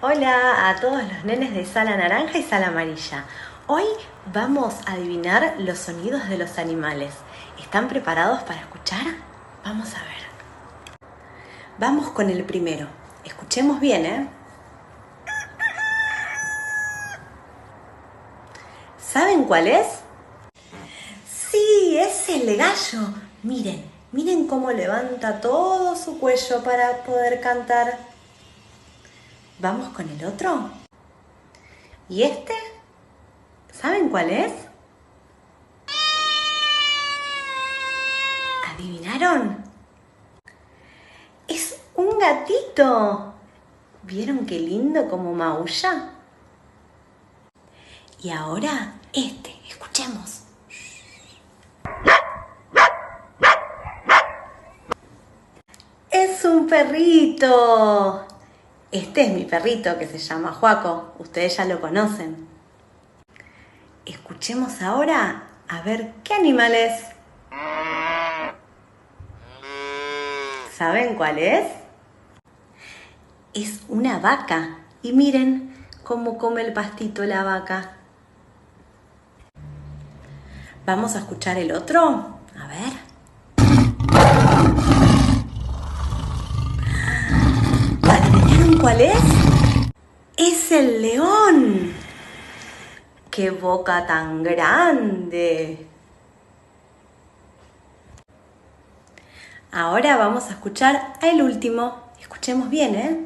Hola a todos los nenes de sala naranja y sala amarilla. Hoy vamos a adivinar los sonidos de los animales. ¿Están preparados para escuchar? Vamos a ver. Vamos con el primero. Escuchemos bien, ¿eh? ¿Saben cuál es? Sí, es el gallo. Miren cómo levanta todo su cuello para poder cantar. ¿Vamos con el otro? ¿Y este? ¿Saben cuál es? ¿Adivinaron? ¡Es un gatito! ¿Vieron qué lindo como maulla? Y ahora escuchemos. ¡Es un perrito! Este es mi perrito que se llama Juaco. Ustedes ya lo conocen. Escuchemos ahora a ver qué animal es. ¿Saben cuál es? Es una vaca. Y miren cómo come el pastito la vaca. ¿Vamos a escuchar el otro? A ver. ¿Adivinaron cuál es? ¡Es el león! ¡Qué boca tan grande! Ahora vamos a escuchar el último. Escuchemos bien, ¿eh?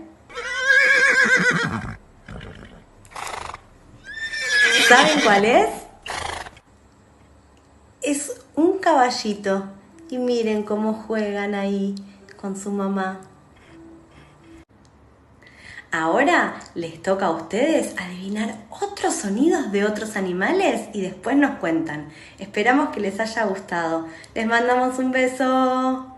¿Saben cuál es? Es un caballito. Y miren cómo juegan ahí con su mamá. Ahora les toca a ustedes adivinar otros sonidos de otros animales y después nos cuentan. Esperamos que les haya gustado. Les mandamos un beso.